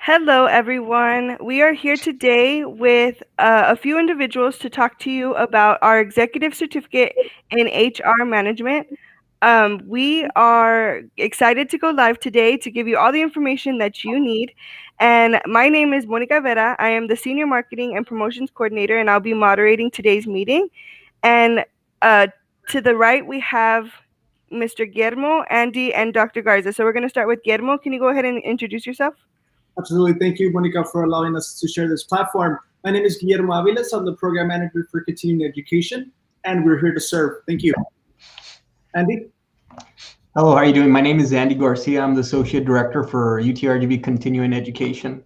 Hello, everyone. We are here today with a few individuals to talk to you about our executive certificate in HR management. We are excited to go live today to give you all the information that you need. And my name is Monica Vera. I am the Senior Marketing and Promotions Coordinator, and I'll be moderating today's meeting. And to the right, we have Mr. Guillermo, Andy, and Dr. Garza. So we're going to start with Guillermo. Can you go ahead and introduce yourself? Absolutely. Thank you, Monica, for allowing us to share this platform. My name is Guillermo Aviles. I'm the Program Manager for Continuing Education, and we're here to serve. Thank you. Andy? Hello, how are you doing? My name is Andy Garcia. I'm the Associate Director for UTRGV Continuing Education.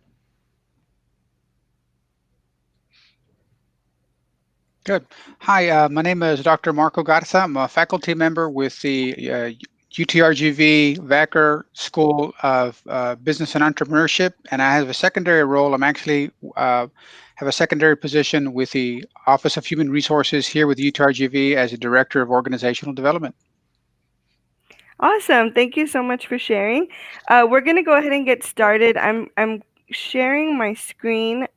Good. Hi, my name is Dr. Marco Garza. I'm a faculty member with the UTRGV Vacker School of Business and Entrepreneurship, and I have a secondary role. I'm actually have a secondary position with the Office of Human Resources here with UTRGV as a Director of Organizational Development. Awesome. Thank you so much for sharing. We're going to go ahead and get started. I'm sharing my screen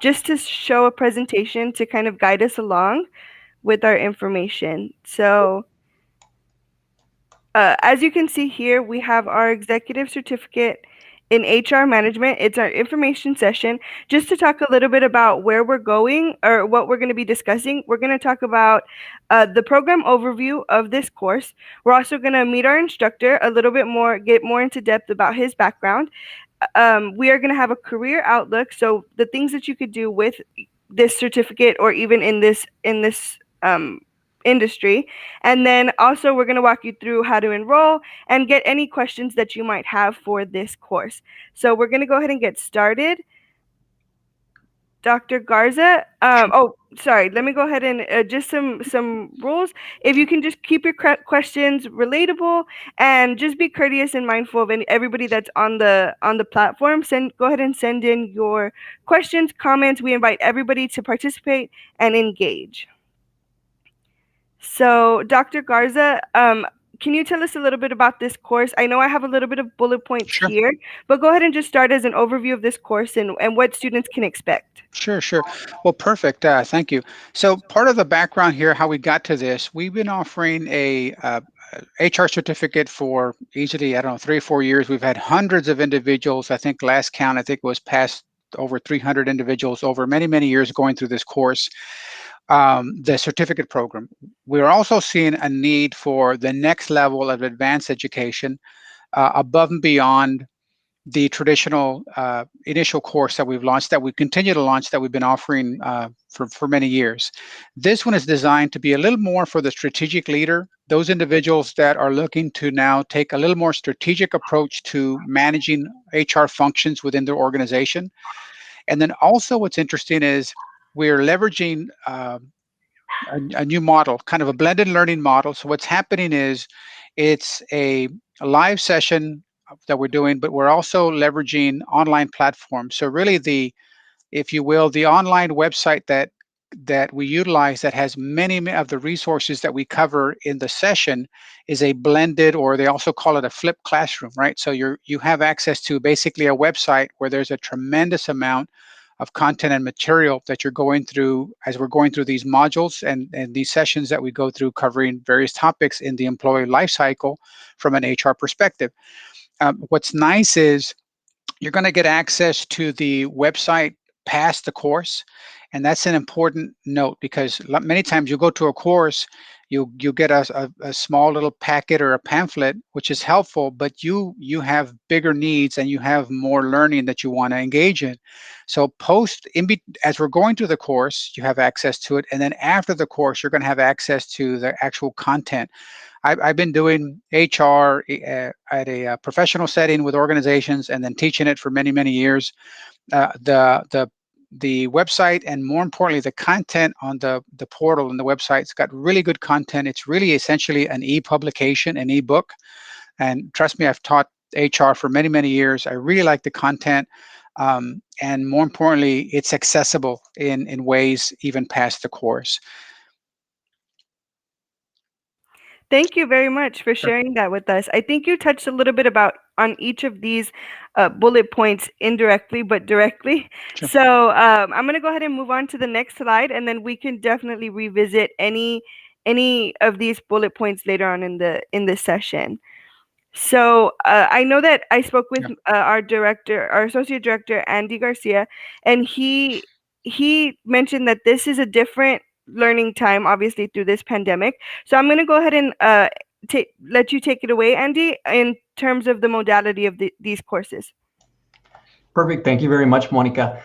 just to show a presentation to kind of guide us along with our information. So as you can see here, we have our executive certificate in HR management. It's our information session just to talk a little bit about where we're going or what we're going to be discussing. We're going to talk about the program overview of this course. We're also going to meet our instructor a little bit more, get more into depth about his background. We are going to have a career outlook. So the things that you could do with this certificate or even in this industry. And then also we're going to walk you through how to enroll and get any questions that you might have for this course. So we're going to go ahead and get started. Dr. Garza, sorry, let me go ahead and just some rules. If you can just keep your questions relatable and just be courteous and mindful of everybody that's on the platform. Go ahead and send in your questions, comments. We invite everybody to participate and engage. So, Dr. Garza, can you tell us a little bit about this course? I know I have a little bit of bullet points here, but go ahead and just start as an overview of this course and what students can expect. Sure. Well, perfect. Thank you. So part of the background here, how we got to this, we've been offering a HR certificate for easily, 3 or 4 years. We've had hundreds of individuals. I think last count, it was past over 300 individuals over many, many years going through this course. The certificate program. We're also seeing a need for the next level of advanced education above and beyond the traditional initial course that we've launched, that we continue to launch, that we've been offering for many years. This one is designed to be a little more for the strategic leader, those individuals that are looking to now take a little more strategic approach to managing HR functions within their organization. And then also what's interesting is we're leveraging a new model, kind of a blended learning model. So what's happening is it's a live session that we're doing, but we're also leveraging online platforms. So really if you will, the online website that we utilize that has many of the resources that we cover in the session is a blended, or they also call it a flipped classroom, right? So you have access to basically a website where there's a tremendous amount of content and material that you're going through as we're going through these modules and these sessions that we go through covering various topics in the employee life cycle from an HR perspective. What's nice is you're going to get access to the website past the course. And that's an important note, because many times you go to a course, you get a small little packet or a pamphlet, which is helpful, but you have bigger needs and you have more learning that you want to engage in. So as we're going through the course, you have access to it. And then after the course, you're going to have access to the actual content. I've been doing HR at a professional setting with organizations and then teaching it for many, many years. The website, and more importantly, the content on the portal and the website's got really good content. It's really essentially an e-publication, an e-book. And trust me, I've taught HR for many, many years. I really like the content. And more importantly, it's accessible in ways even past the course. Thank you very much for sharing that with us. I think you touched a little bit about on each of these bullet points indirectly but directly. Sure. So I'm going to go ahead and move on to the next slide, and then we can definitely revisit any of these bullet points later on in the session. So I know that I spoke with our associate director, Andy Garcia, and he mentioned that this is a different learning time, obviously through this pandemic. So I'm going to go ahead and let you take it away, Andy, in terms of the modality of these courses. Perfect. Thank you very much, Monica.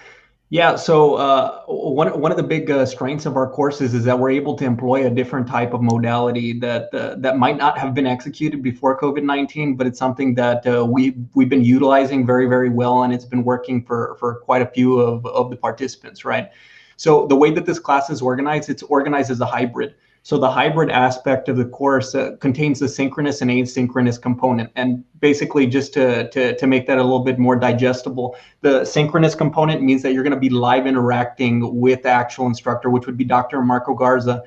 Yeah, so one of the big strengths of our courses is that we're able to employ a different type of modality that might not have been executed before COVID-19, but it's something that we've been utilizing very, very well, and it's been working for quite a few of the participants, right? So the way that this class is organized, it's organized as a hybrid. So the hybrid aspect of the course contains the synchronous and asynchronous component. And basically, just to make that a little bit more digestible, the synchronous component means that you're going to be live interacting with the actual instructor, which would be Dr. Marco Garza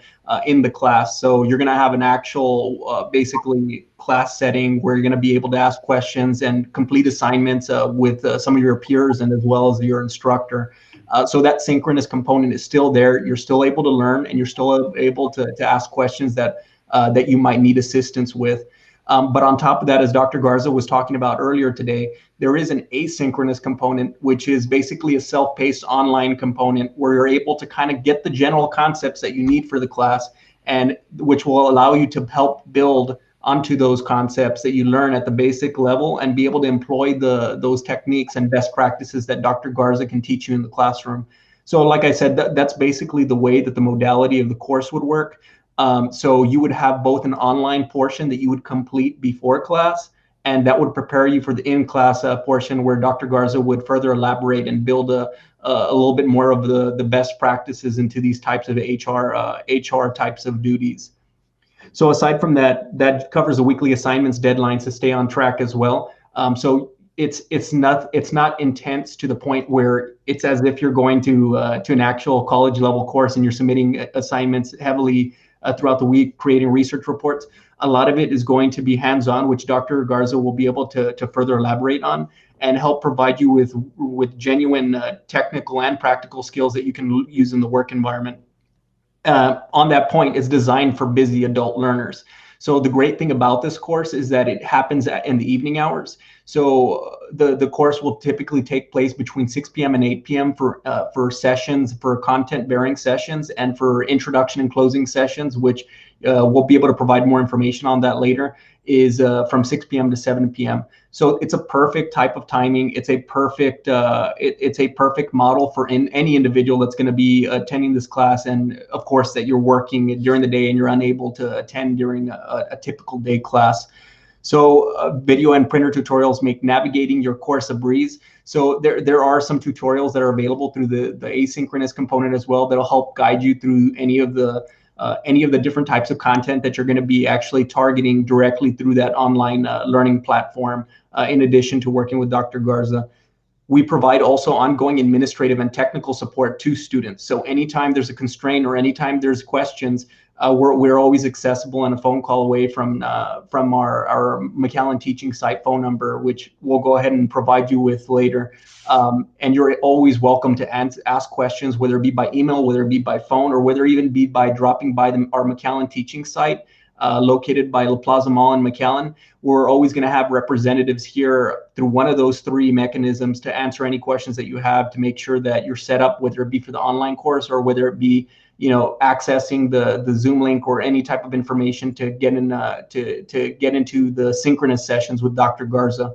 in the class. So you're going to have an actual basically class setting where you're going to be able to ask questions and complete assignments with some of your peers and as well as your instructor. So that synchronous component is still there. You're still able to learn, and you're still able to ask questions that you might need assistance with. But on top of that, as Dr. Garza was talking about earlier today, there is an asynchronous component, which is basically a self-paced online component where you're able to kind of get the general concepts that you need for the class, and which will allow you to help build onto those concepts that you learn at the basic level and be able to employ those techniques and best practices that Dr. Garza can teach you in the classroom. So like I said, that's basically the way that the modality of the course would work. So you would have both an online portion that you would complete before class, and that would prepare you for the in-class portion where Dr. Garza would further elaborate and build a little bit more of the best practices into these types of HR types of duties. So aside from that, that covers the weekly assignments deadlines to stay on track as well. So it's not intense to the point where it's as if you're going to an actual college level course and you're submitting assignments heavily throughout the week, creating research reports. A lot of it is going to be hands-on, which Dr. Garza will be able to further elaborate on and help provide you with genuine technical and practical skills that you can use in the work environment. On that point, is designed for busy adult learners. So the great thing about this course is that it happens in the evening hours. So the course will typically take place between 6 p.m. and 8 p.m. for sessions, for content bearing sessions, and for introduction and closing sessions, which we'll be able to provide more information on that later, is from 6 p.m. to 7 p.m. So it's a perfect type of timing. It's a perfect it's a perfect model for any individual that's going to be attending this class, and of course that you're working during the day and you're unable to attend during a typical day class. So video and printer tutorials make navigating your course a breeze. So there are some tutorials that are available through the asynchronous component as well that'll help guide you through any of the different types of content that you're going to be actually targeting directly through that online learning platform, in addition to working with Dr. Garza. We provide also ongoing administrative and technical support to students. So anytime there's a constraint or anytime there's questions, we're always accessible and a phone call away from our McAllen teaching site phone number, which we'll go ahead and provide you with later. And you're always welcome to ask questions, whether it be by email, whether it be by phone, or whether it even be by dropping by our McAllen teaching site located by La Plaza Mall in McAllen. We're always going to have representatives here through one of those three mechanisms to answer any questions that you have, to make sure that you're set up, whether it be for the online course or whether it be accessing the Zoom link or any type of information to get in to get into the synchronous sessions with Dr. Garza.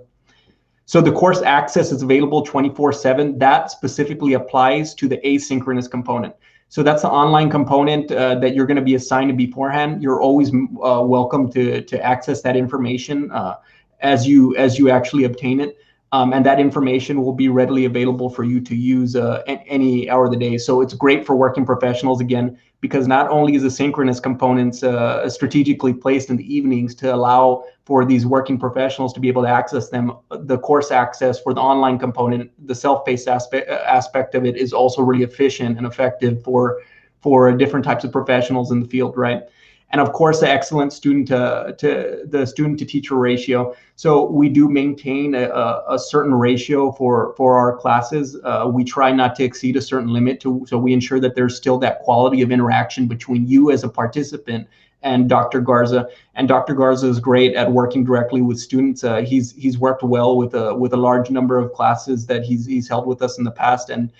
So the course access is available 24/7. That specifically applies to the asynchronous component. So that's the online component that you're going to be assigned to beforehand. You're always welcome to access that information as you actually obtain it. And that information will be readily available for you to use any hour of the day. So it's great for working professionals, again, because not only is the synchronous components strategically placed in the evenings to allow for these working professionals to be able to access them, the course access for the online component, the self-paced aspect of it, is also really efficient and effective for different types of professionals in the field, right? and of course, the excellent student to teacher ratio. So we do maintain a certain ratio for our classes. We try not to exceed a certain limit, so we ensure that there's still that quality of interaction between you as a participant and Dr. Garza. And Dr. Garza is great at working directly with students. He's worked well with a large number of classes that he's held with us in the past, and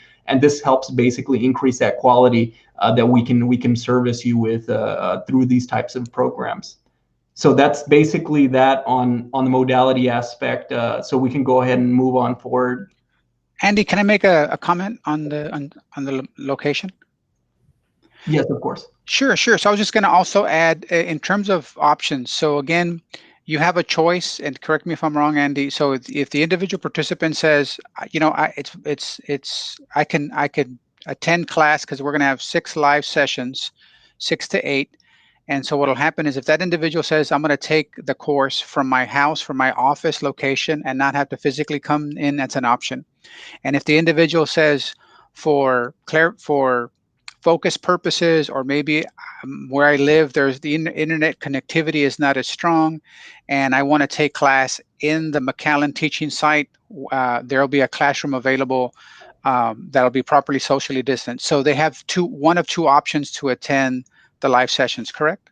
this helps basically increase that quality that we can service you with through these types of programs. So that's basically that on the modality aspect. So we can go ahead and move on forward. Andy, can I make a comment on the location? Yes, of course. Sure. So I was just going to also add in terms of options. So again, you have a choice, and correct me if I'm wrong, Andy. So if the individual participant says, I can attend class because we're going to have 6 live sessions, 6 to 8. And so what will happen is if that individual says, I'm going to take the course from my house, from my office location, and not have to physically come in, that's an option. And if the individual says, for focus purposes, or maybe where I live, there's the internet connectivity is not as strong, and I want to take class in the McAllen teaching site, there'll be a classroom available that'll be properly socially distanced. So they have one of two options to attend the live sessions, correct?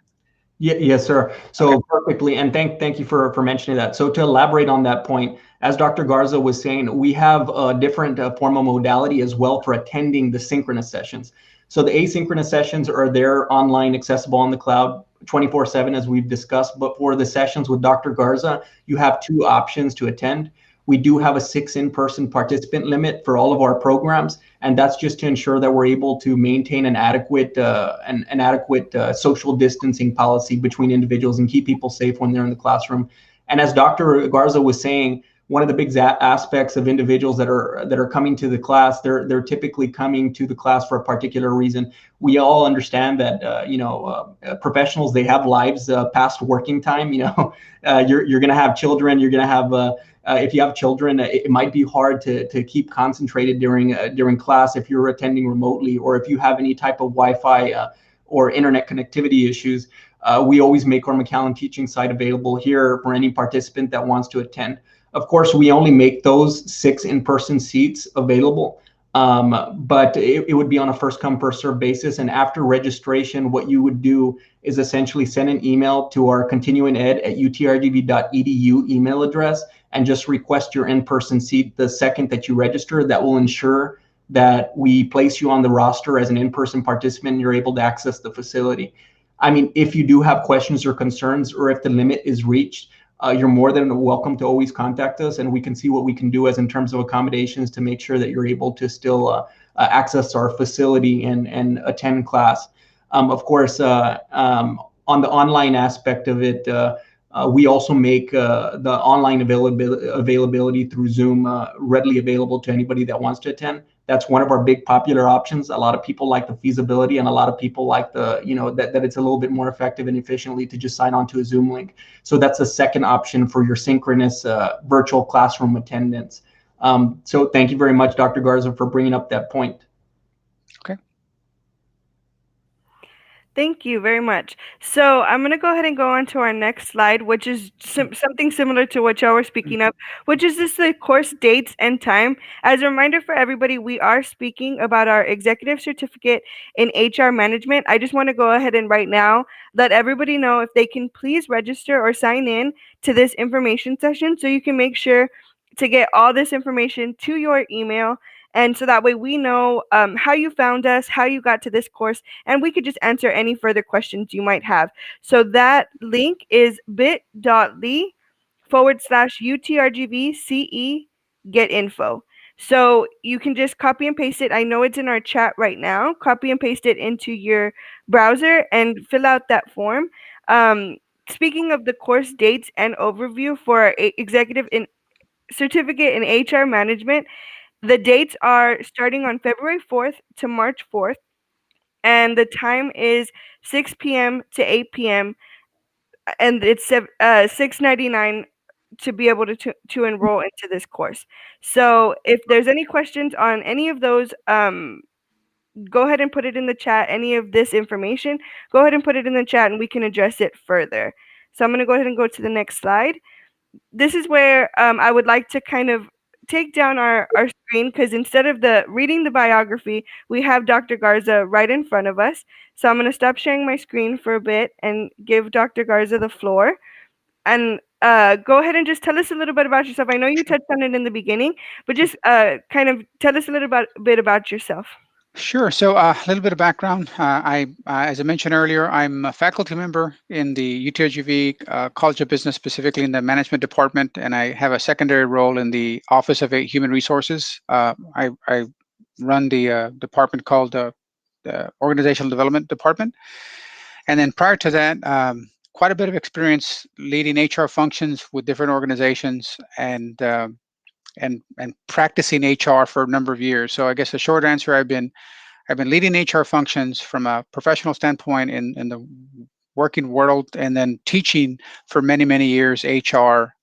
Yes, sir. So Okay. perfectly, and thank you for mentioning that. So to elaborate on that point, as Dr. Garza was saying, we have a different form of modality as well for attending the synchronous sessions. So the asynchronous sessions are there online, accessible on the cloud 24/7, as we've discussed. But for the sessions with Dr. Garza, you have 2 options to attend. We do have a 6 in-person participant limit for all of our programs, and that's just to ensure that we're able to maintain an adequate social distancing policy between individuals and keep people safe when they're in the classroom. And as Dr. Garza was saying, one of the big aspects of individuals that are coming to the class, they're typically coming to the class for a particular reason. We all understand that professionals, they have lives past working time. You're going to have children. You're going to have if you have children, it might be hard to keep concentrated during class if you're attending remotely, or if you have any type of Wi-Fi or internet connectivity issues. We always make our McAllen teaching site available here for any participant that wants to attend. Of course, we only make those 6 in-person seats available, but it would be on a first-come, first-served basis. And after registration, what you would do is essentially send an email to our continuinged@utrgv.edu email address and just request your in-person seat the second that you register. That will ensure that we place you on the roster as an in-person participant and you're able to access the facility. I mean, if you do have questions or concerns, or if the limit is reached, you're more than welcome to always contact us, and we can see what we can do as in terms of accommodations to make sure that you're able to still access our facility and attend class. Of course, on the online aspect of it, we also make the online availability through Zoom readily available to anybody that wants to attend. That's one of our big popular options. A lot of people like the feasibility, and a lot of people like that it's a little bit more effective and efficiently to just sign on to a Zoom link. So that's a second option for your synchronous virtual classroom attendance. So thank you very much, Dr. Garza, for bringing up that point. Okay. Thank you very much. So I'm going to go ahead and go on to our next slide, which is something similar to what y'all were speaking of, which is the course dates and time. As a reminder for everybody, we are speaking about our executive certificate in HR management. I just want to go ahead and right now let everybody know if they can please register or sign in to this information session so you can make sure to get all this information to your email. And so that way we know how you found us, how you got to this course, and we could just answer any further questions you might have. So that link is bit.ly/UTRGV CE get info. So you can just copy and paste it. I know it's in our chat right now. Copy and paste it into your browser and fill out that form. Speaking of the course dates and overview for our executive certificate in HR management, the dates are starting on February 4th to March 4th, and the time is 6 p.m. to 8 p.m. and it's $6.99 to be able to enroll into this course. So if there's any questions on any of those go ahead and put it in the chat. Any of this information, go ahead and put it in the chat and we can address it further. So I'm going to go ahead and go to the next slide. This is where I would like to kind of take down our screen, because instead of reading the biography, we have Dr. Garza right in front of us. So I'm going to stop sharing my screen for a bit and give Dr. Garza the floor. And go ahead and just tell us a little bit about yourself. I know you touched on it in the beginning, but just kind of tell us a little bit about yourself. Sure. So a little bit of background. As I mentioned earlier, I'm a faculty member in the UTRGV College of Business, specifically in the management department, and I have a secondary role in the Office of Human Resources. I run the department called the Organizational Development Department. And then prior to that, quite a bit of experience leading HR functions with different organizations and practicing HR for a number of years. So I guess the short answer, I've been leading HR functions from a professional standpoint in the working world, and then teaching for many, many years HR,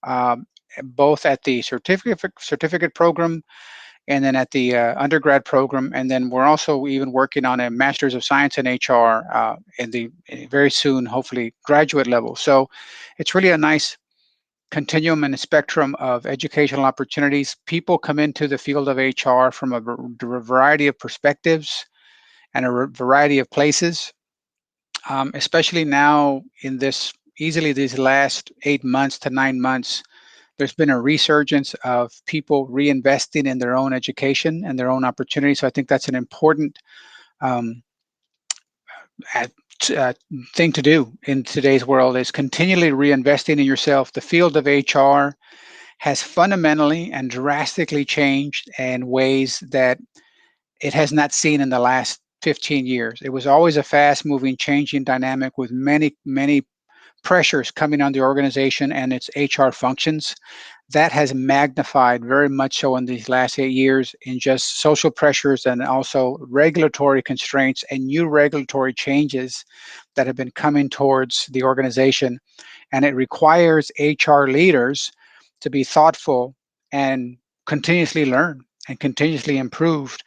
both at the certificate program and then at the undergrad program. And then we're also even working on a Master's of Science in HR in the very soon, hopefully, graduate level. So it's really a nice continuum and a spectrum of educational opportunities. People come into the field of HR from a variety of perspectives and a variety of places, especially now in easily these last 8 months to 9 months. There's been a resurgence of people reinvesting in their own education and their own opportunities. So I think that's an important um, thing to do in today's world, is continually reinvesting in yourself. The field of HR has fundamentally and drastically changed in ways that it has not seen in the last 15 years. It was always a fast moving, changing dynamic with many, many pressures coming on the organization and its HR functions. That has magnified very much so in these last 8 years in just social pressures and also regulatory constraints and new regulatory changes that have been coming towards the organization. And it requires HR leaders to be thoughtful and continuously learn and continuously improve,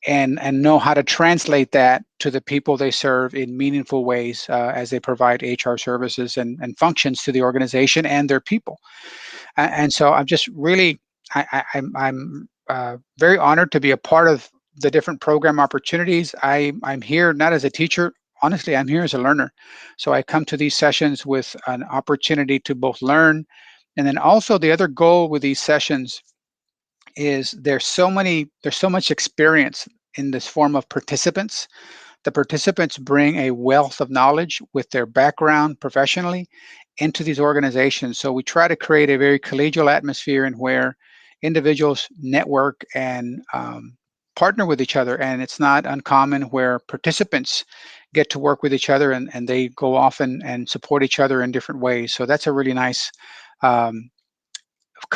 and know how to translate that to the people they serve in meaningful ways as they provide HR services and functions to the organization and their people. And so I'm just really, I'm very honored to be a part of the different program opportunities. I'm here not as a teacher. Honestly, I'm here as a learner. So I come to these sessions with an opportunity to both learn, and then also the other goal with these sessions is there's so much experience in this form of participants. The participants bring a wealth of knowledge with their background professionally into these organizations. So we try to create a very collegial atmosphere in where individuals network and partner with each other. And it's not uncommon where participants get to work with each other, and they go off and support each other in different ways. So that's a really nice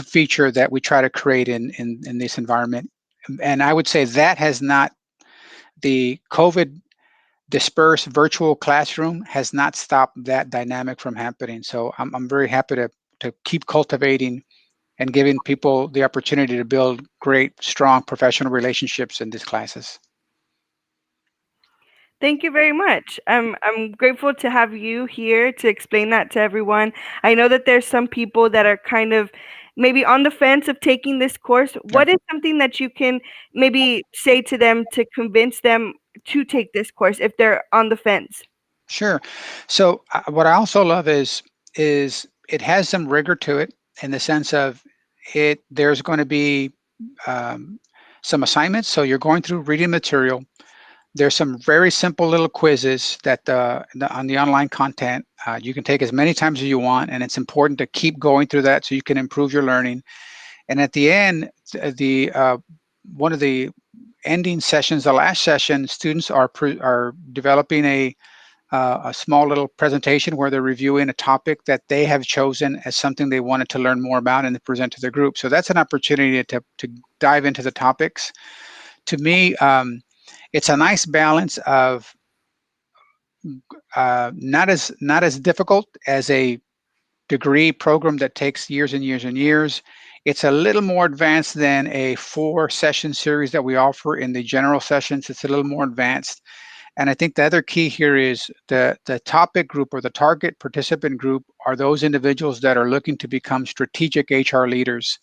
feature that we try to create in this environment. And I would say that has not, the COVID dispersed virtual classroom has not stopped that dynamic from happening. So I'm very happy to keep cultivating and giving people the opportunity to build great, strong professional relationships in these classes. Thank you very much. I'm grateful to have you here to explain that to everyone. I know that there's some people that are kind of maybe on the fence of taking this course. What is something that you can maybe say to them to convince them to take this course if they're on the fence? Sure. So what I also love is it has some rigor to it, in the sense of it. There's going to be some assignments. So you're going through reading material. There's some very simple little quizzes that on the online content you can take as many times as you want, and it's important to keep going through that so you can improve your learning. And at the end, the one of the ending sessions, the last session, students are developing a small little presentation where they're reviewing a topic that they have chosen as something they wanted to learn more about and to present to their group. So that's an opportunity to dive into the topics. To me, it's a nice balance of not as difficult as a degree program that takes years and years and years. It's a little more advanced than a 4-session series that we offer in the general sessions. It's a little more advanced. And I think the other key here is the topic group or the target participant group are those individuals that are looking to become strategic HR leaders.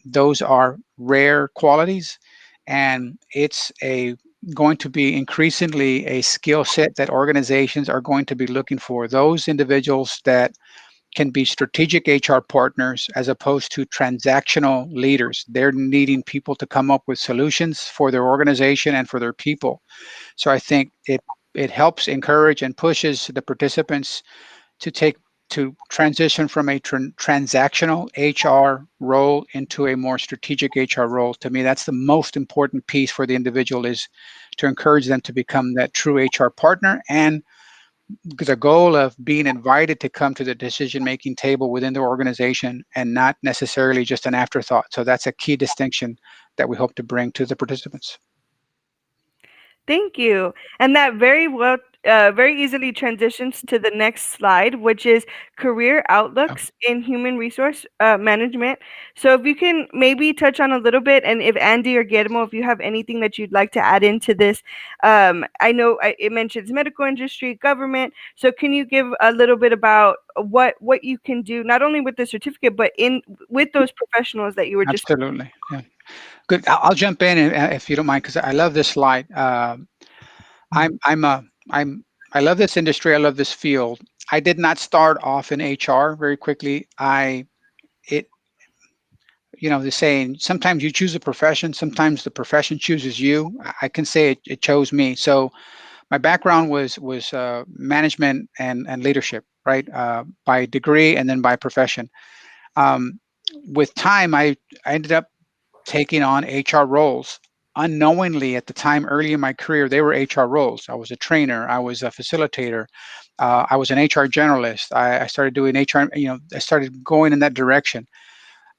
Those are rare qualities, and it's going to be increasingly a skill set that organizations are going to be looking for. Those individuals that can be strategic HR partners as opposed to transactional leaders. They're needing people to come up with solutions for their organization and for their people. So I think it helps encourage and pushes the participants to take to transition from a transactional HR role into a more strategic HR role. To me, that's the most important piece for the individual, is to encourage them to become that true HR partner, and the goal of being invited to come to the decision-making table within the organization and not necessarily just an afterthought. So that's a key distinction that we hope to bring to the participants. Thank you. And that very easily transitions to the next slide, which is career outlooks in human resource management. So if you can maybe touch on a little bit, and if Andy or Guillermo, if you have anything that you'd like to add into this, I know it mentions medical industry, government. So can you give a little bit about what you can do, not only with the certificate, but in with those professionals that you were just. Absolutely. Yeah. Good. I'll jump in if you don't mind, because I love this slide. I'm a I'm I love this industry. I love this field. I did not start off in HR very quickly. It the saying, sometimes you choose a profession, sometimes the profession chooses you. I can say it chose me. So my background was management and leadership, right? By degree and then by profession. Um, with time, I ended up taking on HR roles. Unknowingly at the time, early in my career, they were HR roles. I was a trainer, I was a facilitator, I was an HR generalist. I started doing HR, I started going in that direction.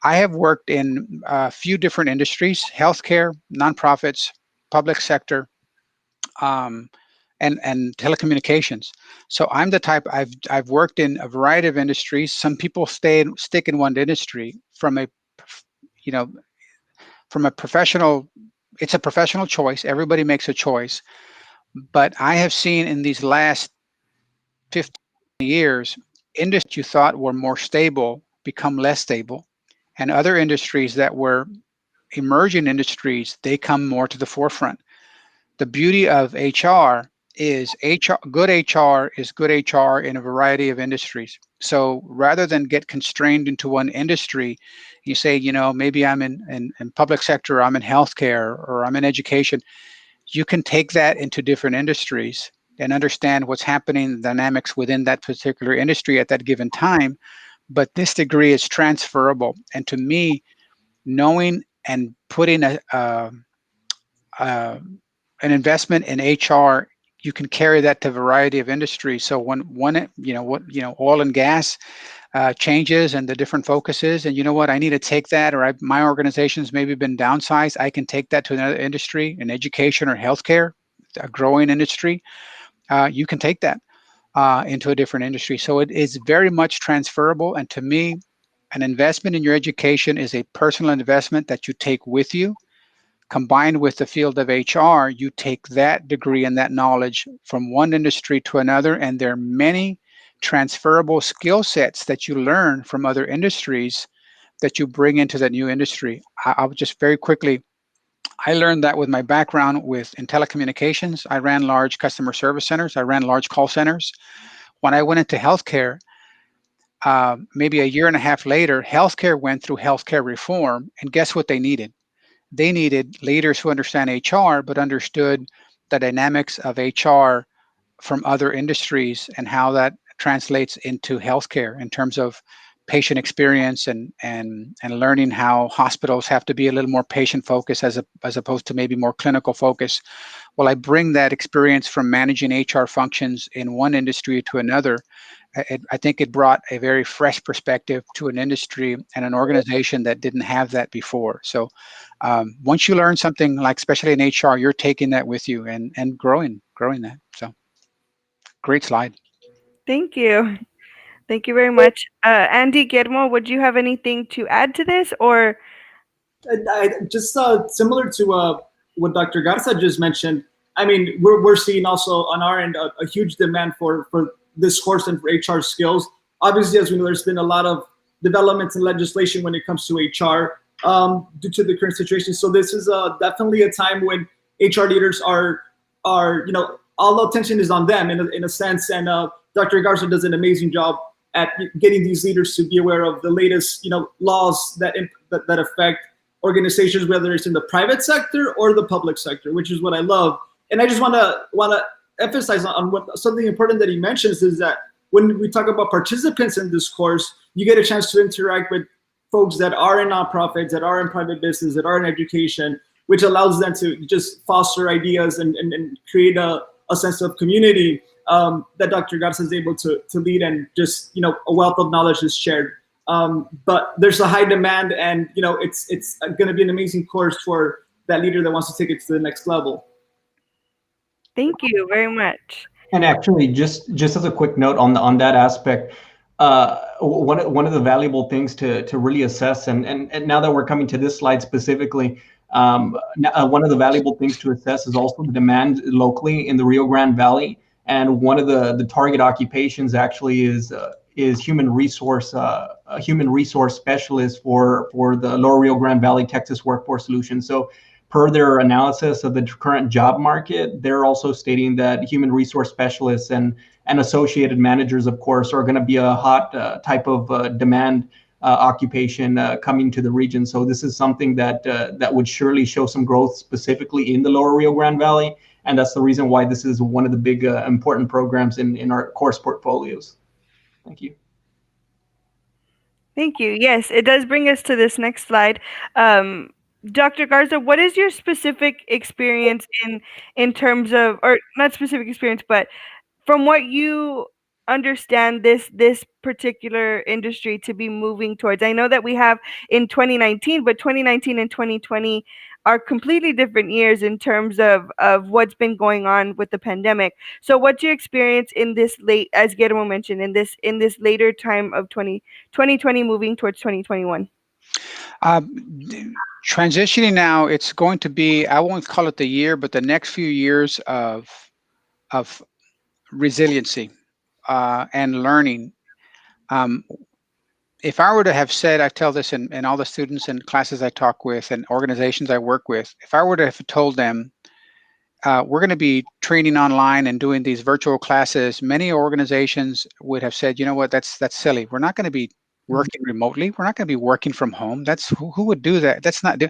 I have worked in a few different industries: healthcare, nonprofits, public sector, um, and telecommunications. So I'm the type, I've worked in a variety of industries. Some people stick in one industry from a you know from a professional. It's a professional choice. Everybody makes a choice. But I have seen in these last 15 years, industries you thought were more stable become less stable, and other industries that were emerging industries, they come more to the forefront. The beauty of HR is good HR is good HR in a variety of industries. So rather than get constrained into one industry, you say, maybe I'm in public sector, I'm in healthcare, or I'm in education. You can take that into different industries and understand what's happening, the dynamics within that particular industry at that given time. But this degree is transferable. And to me, knowing and putting uh, an investment in HR, you can carry that to a variety of industries. So when oil and gas changes and the different focuses, and I need to take that, or my organization's maybe been downsized, I can take that to another industry, in education or healthcare, a growing industry. You can take that into a different industry. So it is very much transferable. And to me, an investment in your education is a personal investment that you take with you. Combined with the field of HR, you take that degree and that knowledge from one industry to another, and there are many transferable skill sets that you learn from other industries that you bring into that new industry. I'll just very quickly, I learned that with my background in telecommunications. I ran large customer service centers. I ran large call centers. When I went into healthcare, maybe a year and a half later, healthcare went through healthcare reform, and guess what they needed? They needed leaders who understand HR, but understood the dynamics of HR from other industries and how that translates into healthcare in terms of patient experience and learning how hospitals have to be a little more patient focused as opposed to maybe more clinical focus. Well, I bring that experience from managing HR functions in one industry to another. I think it brought a very fresh perspective to an industry and an organization that didn't have that before. So once you learn something, like especially in HR, you're taking that with you and growing that. So great slide. Thank you. Thank you very much. Andy, Guillermo, would you have anything to add to this, or? Just similar to what Dr. Garza just mentioned. I mean, we're seeing also on our end a huge demand for this course and for HR skills. Obviously, as we know, there's been a lot of developments in legislation when it comes to HR due to the current situation. So this is definitely a time when HR leaders are all the attention is on them in a sense. And Dr. Garza does an amazing job at getting these leaders to be aware of the latest laws that affect organizations, whether it's in the private sector or the public sector, which is what I love. And I just want to emphasize on what something important that he mentions is that when we talk about participants in this course, you get a chance to interact with folks that are in nonprofits, that are in private business, that are in education, which allows them to just foster ideas and create a sense of community that Dr. Garza is able to lead, and just a wealth of knowledge is shared. But there's a high demand, and it's going to be an amazing course for that leader that wants to take it to the next level. Thank you very much. And actually, just as a quick note on that aspect, one of the valuable things to really assess, and now that we're coming to this slide specifically, one of the valuable things to assess is also the demand locally in the Rio Grande Valley. And one of the target occupations actually is human resource specialist for the Lower Rio Grande Valley Texas Workforce Solutions. So per their analysis of the current job market, they're also stating that human resource specialists and associated managers, of course, are going to be a hot type of demand occupation coming to the region. So this is something that would surely show some growth specifically in the Lower Rio Grande Valley. And that's the reason why this is one of the big important programs in our course portfolios. Thank you. Thank you. Yes, it does bring us to this next slide. Dr. Garza, what is your specific experience in terms of, or not specific experience, but from what you understand this particular industry to be moving towards? I know that we have in 2019, but 2019 and 2020 are completely different years in terms of what's been going on with the pandemic. So what's your experience in this late, as Guillermo mentioned, in this later time of 2020 moving towards 2021? Transitioning now, it's going to be, I won't call it the year, but the next few years of resiliency and learning. If I were to have said, I tell this in all the students and classes I talk with and organizations I work with, if I were to have told them, we're going to be training online and doing these virtual classes, many organizations would have said, you know what, that's silly. We're not going to be working remotely. We're not going to be working from home. That's who would do that? That's not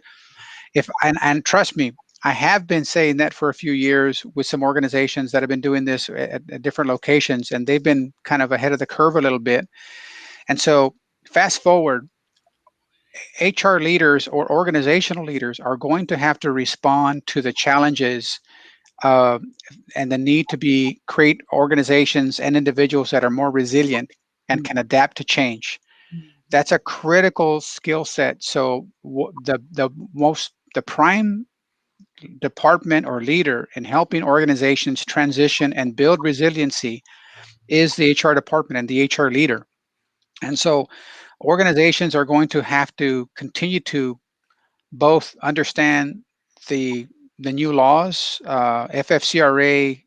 and trust me, I have been saying that for a few years with some organizations that have been doing this at different locations, and they've been kind of ahead of the curve a little bit. And so fast forward, HR leaders or organizational leaders are going to have to respond to the challenges and the need to create organizations and individuals that are more resilient and can adapt to change. That's a critical skill set. So the prime department or leader in helping organizations transition and build resiliency is the HR department and the HR leader. And so organizations are going to have to continue to both understand the new laws, FFCRA,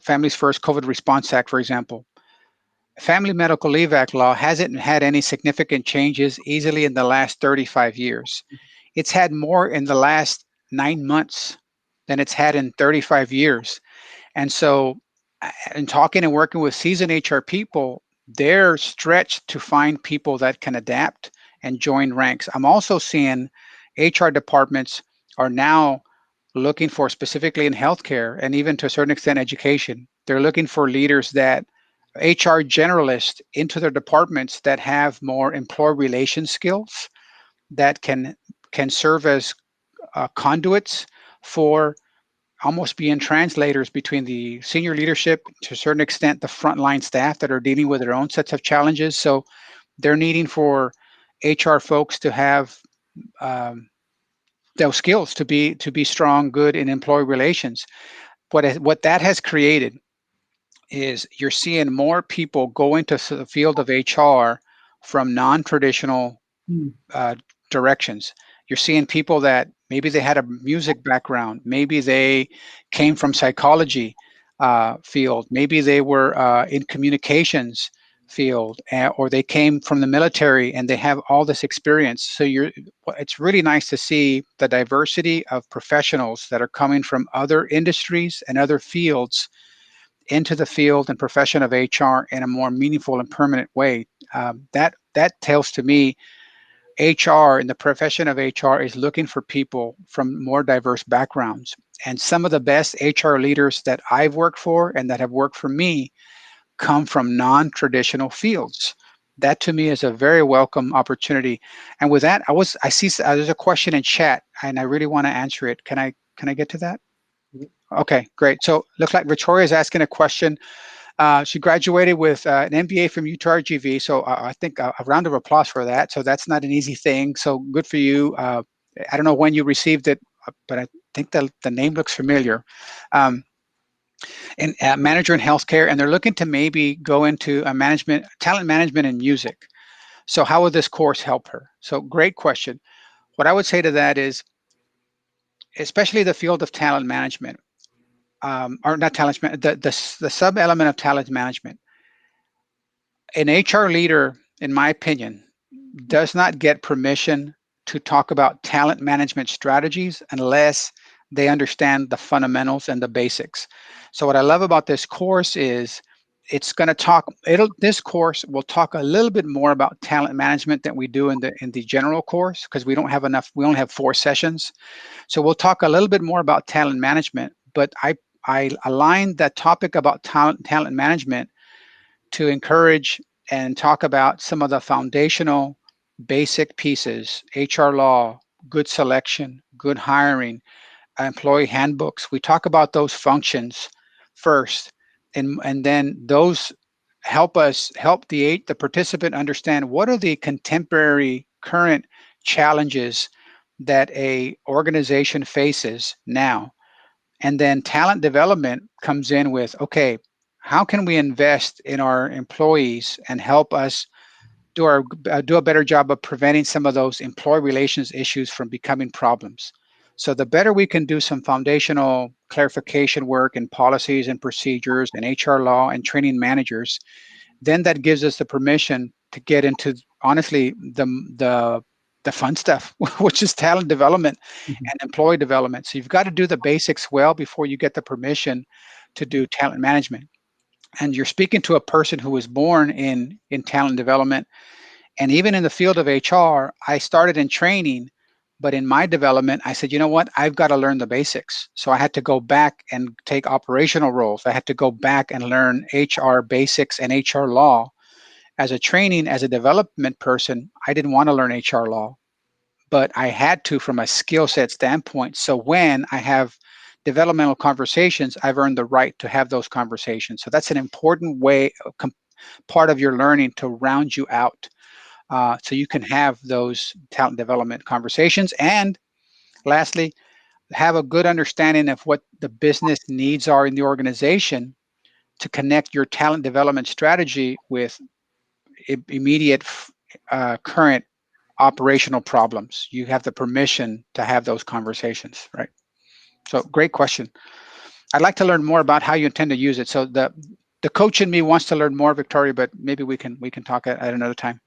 Families First COVID Response Act, for example. Family Medical Leave Act law hasn't had any significant changes easily in the last 35 years. It's had more in the last 9 months than it's had in 35 years. And so in talking and working with seasoned HR people, they're stretched to find people that can adapt and join ranks. I'm also seeing HR departments are now looking for, specifically in healthcare and even to a certain extent education, they're looking for leaders that HR generalists into their departments that have more employee relations skills that can serve as conduits for almost being translators between the senior leadership, to a certain extent, the frontline staff that are dealing with their own sets of challenges. So they're needing for HR folks to have those skills to be strong, good in employee relations. What that has created is you're seeing more people go into the field of HR from non-traditional Hmm. uh, directions. You're seeing people that maybe they had a music background, maybe they came from psychology field, maybe they were in communications field, or they came from the military and they have all this experience. So it's really nice to see the diversity of professionals that are coming from other industries and other fields into the field and profession of HR in a more meaningful and permanent way. That tells to me HR and the profession of HR is looking for people from more diverse backgrounds. And some of the best HR leaders that I've worked for and that have worked for me come from non-traditional fields. That to me is a very welcome opportunity. And with that, I see there's a question in chat, and I really want to answer it. Can I get to that? Okay, great. So looks like Victoria is asking a question. She graduated with an MBA from UTRGV, so I think a round of applause for that. So that's not an easy thing. So good for you. I don't know when you received it, but I think the name looks familiar. Um, and manager in healthcare, and they're looking to maybe go into a talent management in music. So how will this course help her? So great question. What I would say to that is, especially the field of talent management, or not talent management, the sub element of talent management. An HR leader, in my opinion, does not get permission to talk about talent management strategies unless they understand the fundamentals and the basics. So what I love about this course is this course will talk a little bit more about talent management than we do in the general course, because we only have 4 sessions. So we'll talk a little bit more about talent management, but I aligned that topic about talent management to encourage and talk about some of the foundational basic pieces: HR law, good selection, good hiring, employee handbooks. We talk about those functions first, and then those help the participant understand what are the contemporary current challenges that a organization faces now. And then talent development comes in with, okay, how can we invest in our employees and help us do a better job of preventing some of those employee relations issues from becoming problems. So the better we can do some foundational clarification work in policies and procedures and HR law and training managers, then that gives us the permission to get into, honestly, the fun stuff, which is talent development Mhm. and employee development. So you've got to do the basics well before you get the permission to do talent management. And you're speaking to a person who was born in talent development. And even in the field of HR, I started in training, but in my development, I said, you know what? I've got to learn the basics. So I had to go back and take operational roles. I had to go back and learn HR basics and HR law. As a training, as a development person, I didn't want to learn HR law, but I had to from a skill set standpoint. So when I have developmental conversations, I've earned the right to have those conversations. So that's an important part of your learning to round you out, so you can have those talent development conversations. And lastly, have a good understanding of what the business needs are in the organization to connect your talent development strategy with immediate current operational problems. You have the permission to have those conversations, right? So great question. I'd like to learn more about how you intend to use it. So the coach in me wants to learn more, Victoria, but maybe we can talk at another time.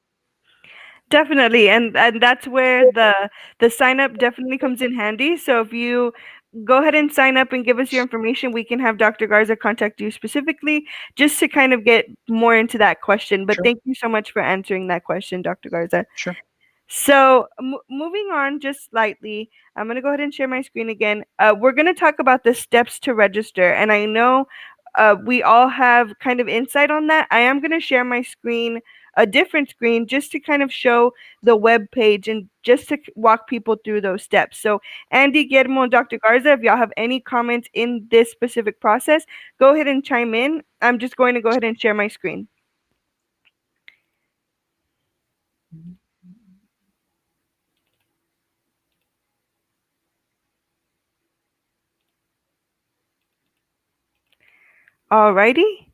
Definitely, and that's where the sign up definitely comes in handy. So if you go ahead and sign up and give us your information, we can have Dr. Garza contact you specifically just to kind of get more into that question. But Sure, thank you so much for answering that question, Dr. Garza. sure. So, moving on just slightly, I'm going to go ahead and share my screen again. We're going to talk about the steps to register. And I know we all have kind of insight on that. I am going to share my screen, a different screen, just to kind of show the web page and just to walk people through those steps. So, Andy, Guillermo, and Dr. Garza, if y'all have any comments in this specific process, go ahead and chime in. I'm just going to go ahead and share my screen. Alrighty.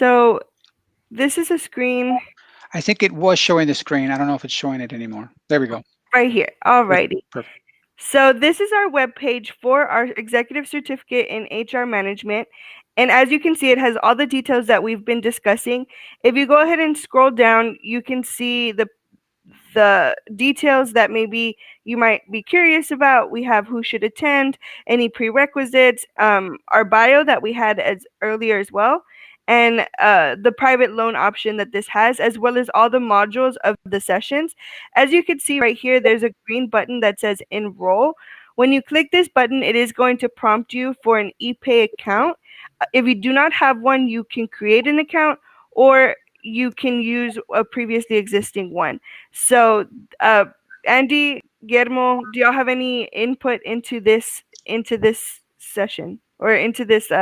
So this is a screen I think it was showing the screen. I don't know if it's showing it anymore. There we go. right here. Alrighty. Perfect. So this is our webpage for our executive certificate in HR management. And as you can see, it has all the details that we've been discussing. If you go ahead and scroll down, you can see the details that maybe you might be curious about. We have who should attend, any prerequisites, our bio that we had as earlier as well, and the private loan option that this has, as well as all the modules of the sessions. As you can see right here, there's a green button that says enroll. When you click this button, it is going to prompt you for an ePay account. If you do not have one, you can create an account, or you can use a previously existing one. So, Andy, Guillermo, do y'all have any input into this session or into this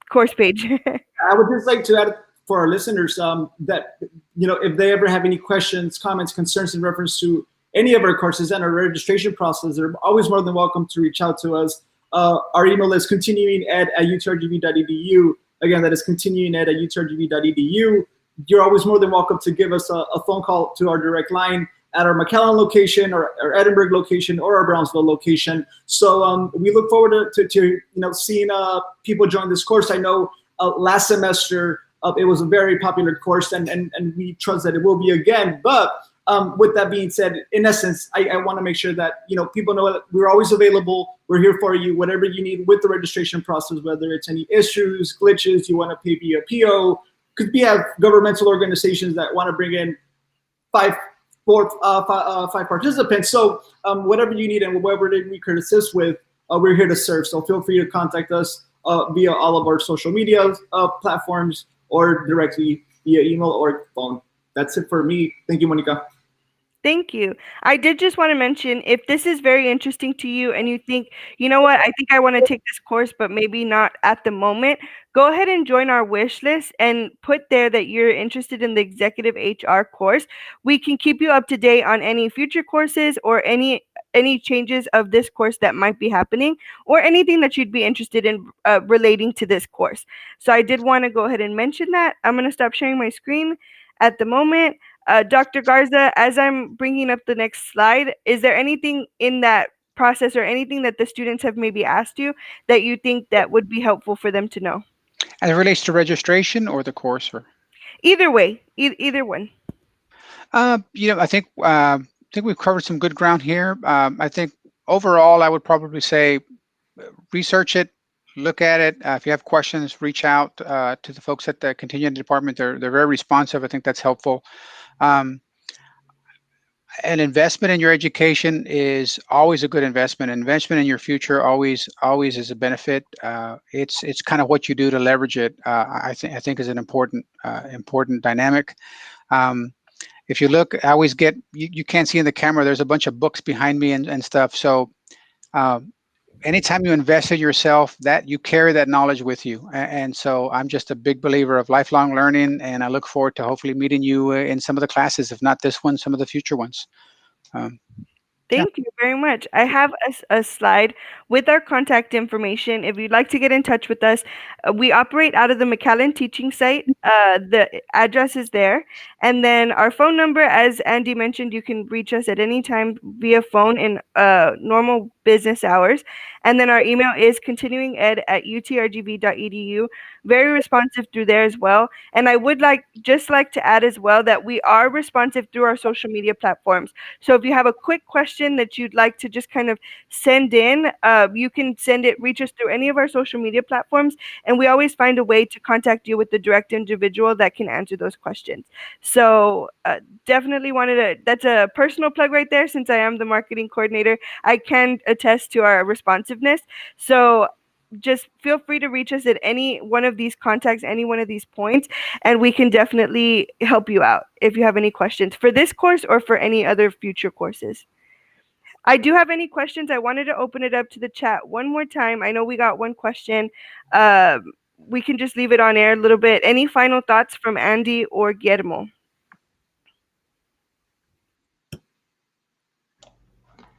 course page? I would just like to add for our listeners that if they ever have any questions, comments, concerns in reference to any of our courses and our registration process, they're always more than welcome to reach out to us. Our email is continuinged@utrgv.edu. Again, that is continuinged@utrgv.edu. You're always more than welcome to give us a phone call to our direct line at our McAllen location, or our Edinburgh location, or our Brownsville location. So we look forward to seeing people join this course. I know last semester it was a very popular course, and we trust that it will be again. But with that being said, in essence, I want to make sure that people know that we're always available. We're here for you, whatever you need with the registration process, whether it's any issues, glitches, you want to pay via PO. Could we have governmental organizations that want to bring in five participants? So whatever you need and whatever we could assist with, we're here to serve. So feel free to contact us via all of our social media platforms, or directly via email or phone. That's it for me. Thank you, Monica. Thank you. I did just want to mention, if this is very interesting to you and you think, you know what, I think I want to take this course, but maybe not at the moment, go ahead and join our wish list and put there that you're interested in the executive HR course. We can keep you up to date on any future courses or any changes of this course that might be happening, or anything that you'd be interested in relating to this course. So I did want to go ahead and mention that. I'm going to stop sharing my screen at the moment. Dr. Garza, as I'm bringing up the next slide, is there anything in that process or anything that the students have maybe asked you that you think that would be helpful for them to know? As it relates to registration or the course, or either way, either one. I think we've covered some good ground here. I think overall, I would probably say research it, look at it. If you have questions, reach out to the folks at the continuing department. They're very responsive. I think that's helpful. An investment in your education is always a good investment. Investment in your future always is a benefit. It's kind of what you do to leverage it. I think is an important dynamic. If you look, I always get, you can't see in the camera, there's a bunch of books behind me and stuff. So anytime you invest in yourself, that you carry that knowledge with you. And so I'm just a big believer of lifelong learning, and I look forward to hopefully meeting you in some of the classes, if not this one, some of the future ones. Thank you very much. I have a slide with our contact information. If you'd like to get in touch with us, we operate out of the McAllen teaching site. The address is there. And then our phone number, as Andy mentioned, you can reach us at any time via phone in normal business hours. And then our email is continuinged@utrgv.edu. Very responsive through there as well. And I would like to add as well that we are responsive through our social media platforms. So if you have a quick question that you'd like to just kind of send in, you can reach us through any of our social media platforms, and we always find a way to contact you with the direct individual that can answer those questions. So definitely that's a personal plug right there, since I am the marketing coordinator. I can attest to our responsiveness. So just feel free to reach us at any one of these contacts, any one of these points, and we can definitely help you out if you have any questions for this course or for any other future courses. I do have any questions. I wanted to open it up to the chat one more time. I know we got one question. We can just leave it on air a little bit. Any final thoughts from Andy or Guillermo?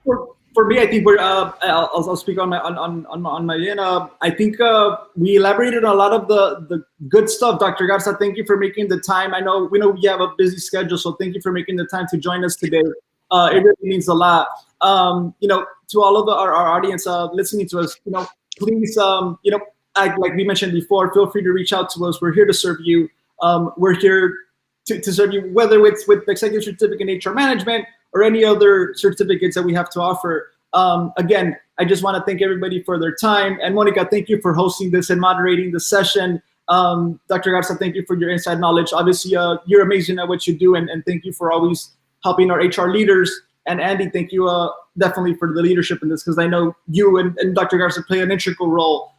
For for me, I think I'll speak on my end. I think we elaborated on a lot of the good stuff. Dr. Garza, thank you for making the time. We know you have a busy schedule, so thank you for making the time to join us today. It really means a lot. To all of our audience listening to us, please, like we mentioned before, feel free to reach out to us. We're here to serve you. We're here to serve you, whether it's with the executive certificate in HR management or any other certificates that we have to offer. Again, I just want to thank everybody for their time. And Monica, thank you for hosting this and moderating the session. Dr. Garza, thank you for your inside knowledge. Obviously, you're amazing at what you do, and thank you for always helping our HR leaders. And Andy, thank you definitely for the leadership in this, because I know you and Dr. Garza play an integral role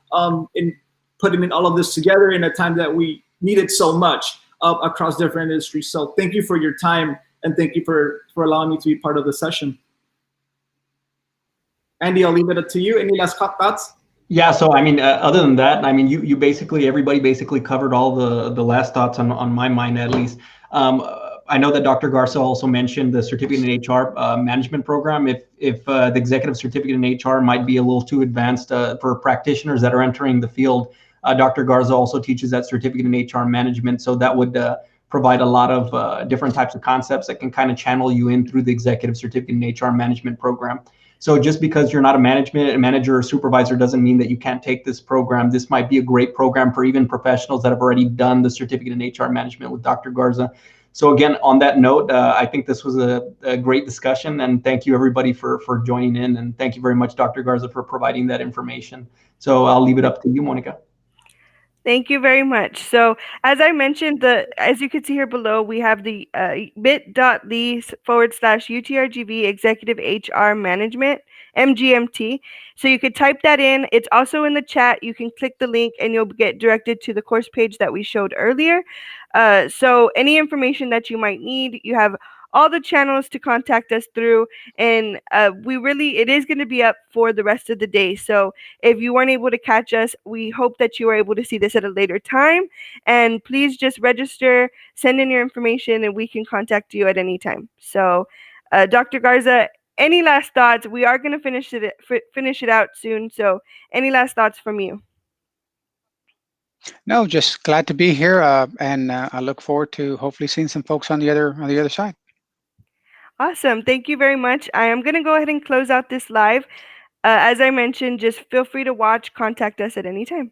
in putting in all of this together in a time that we needed so much across different industries. So thank you for your time, and thank you for allowing me to be part of the session. Andy, I'll leave it up to you. Any last thoughts? Yeah, so I mean, other than that, I mean, you basically, everybody basically covered all the last thoughts on my mind, at least. I know that Dr. Garza also mentioned the certificate in HR management program. If the executive certificate in HR might be a little too advanced for practitioners that are entering the field, Dr. Garza also teaches that certificate in HR management. So that would provide a lot of different types of concepts that can kind of channel you in through the executive certificate in HR management program. So just because you're not a manager or supervisor doesn't mean that you can't take this program. This might be a great program for even professionals that have already done the certificate in HR management with Dr. Garza. So again, on that note, I think this was a great discussion, and thank you everybody for joining in, and thank you very much, Dr. Garza, for providing that information. So I'll leave it up to you, Monica. Thank you very much. So as I mentioned, as you can see here below, we have the bit.ly/UTRGV Executive HR Management, MGMT. So you could type that in. It's also in the chat. You can click the link and you'll get directed to the course page that we showed earlier. So any information that you might need, you have all the channels to contact us through, and it is going to be up for the rest of the day. So if you weren't able to catch us, we hope that you were able to see this at a later time, and please just register, send in your information, and we can contact you at any time. So Dr. Garza, any last thoughts? We are going to finish it out soon, so any last thoughts from you? No, just glad to be here, and I look forward to hopefully seeing some folks on the other side. Awesome. Thank you very much. I am going to go ahead and close out this live. As I mentioned, just feel free to watch, contact us at any time.